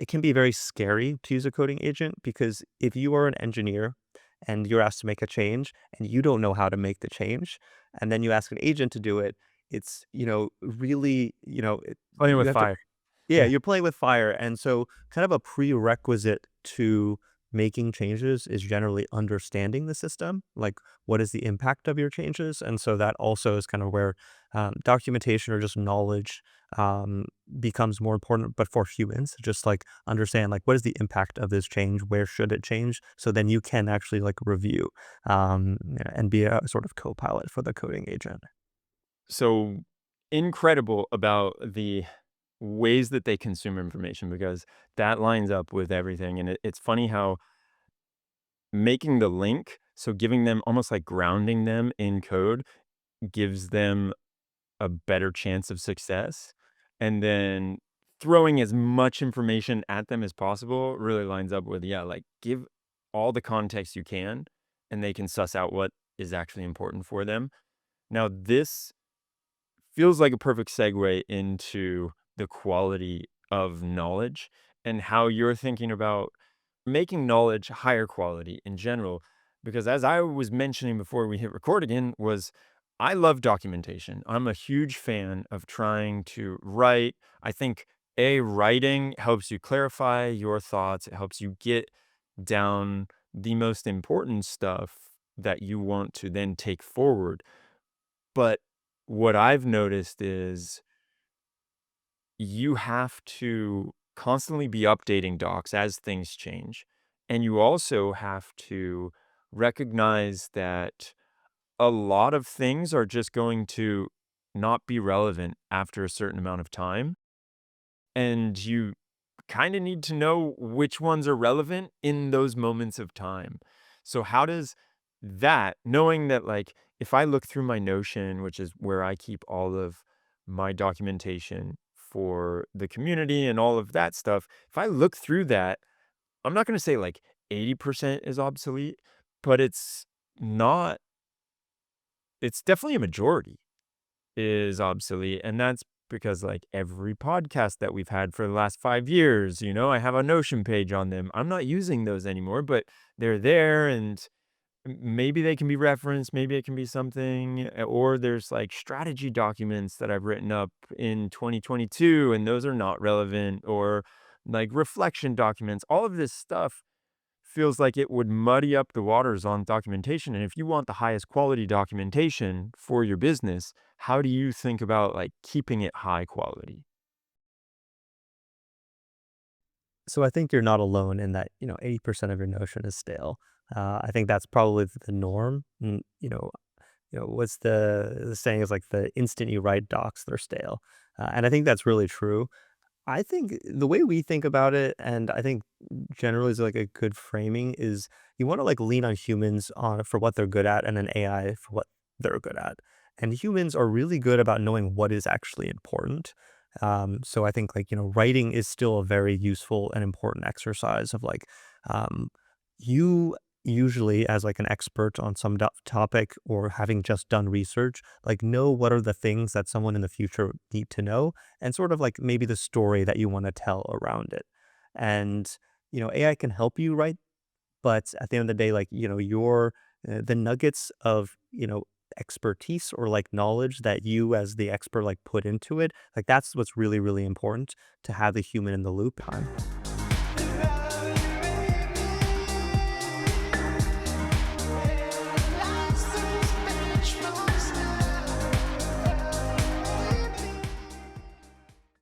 it can be very scary to use a coding agent because if you are an engineer and you're asked to make a change and you don't know how to make the change, and then you ask an agent to do it, it's, really, Playing you with have to, fire. yeah, Yeah. you're playing with fire. And so kind of a prerequisite to making changes is generally understanding the system, like what is the impact of your changes. And so that also is kind of where documentation or just knowledge um, becomes more important, but for humans, just like understand like what is the impact of this change, where should it change, so then you can actually like review and be a sort of co-pilot for the coding agent. So incredible about the ways that they consume information because that lines up with everything. And it's funny how making the link, so giving them almost like grounding them in code, gives them a better chance of success. And then throwing as much information at them as possible really lines up with, yeah, like give all the context you can and they can suss out what is actually important for them. Now, this feels like a perfect segue into the quality of knowledge and how you're thinking about making knowledge higher quality in general. Because as I was mentioning before we hit record again, was I love documentation. I'm a huge fan of trying to write. I think writing helps you clarify your thoughts. It helps you get down the most important stuff that you want to then take forward. But what I've noticed is you have to constantly be updating docs as things change. And you also have to recognize that a lot of things are just going to not be relevant after a certain amount of time. And you kind of need to know which ones are relevant in those moments of time. So, how does that, knowing that, like, if I look through my Notion, which is where I keep all of my documentation for the community and all of that stuff, if I look through that, I'm not going to say like 80% is obsolete, but not, it's definitely a majority is obsolete, and that's because, like, every podcast that we've had for the last 5 years, I have a Notion page on them. I'm not using those anymore, but they're there, and maybe they can be referenced, maybe it can be something, or there's, like, strategy documents that I've written up in 2022, and those are not relevant, or, like, reflection documents. All of this stuff feels like it would muddy up the waters on documentation. And if you want the highest quality documentation for your business, how do you think about like keeping it high quality? So I think you're not alone in that, 80% of your Notion is stale. I think that's probably the norm. What's the saying is like the instant you write docs, they're stale. And I think that's really true. I think the way we think about it, and I think generally is like a good framing, is you want to like lean on humans on for what they're good at, and then AI for what they're good at. And humans are really good about knowing what is actually important. So I think like writing is still a very useful and important exercise of like um, you usually as like an expert on some topic or having just done research, like know what are the things that someone in the future need to know and sort of like maybe the story that you want to tell around it. And, AI can help you write, but at the end of the day, like, your the nuggets of, expertise or like knowledge that you as the expert like put into it, like that's what's really, really important to have the human in the loop on.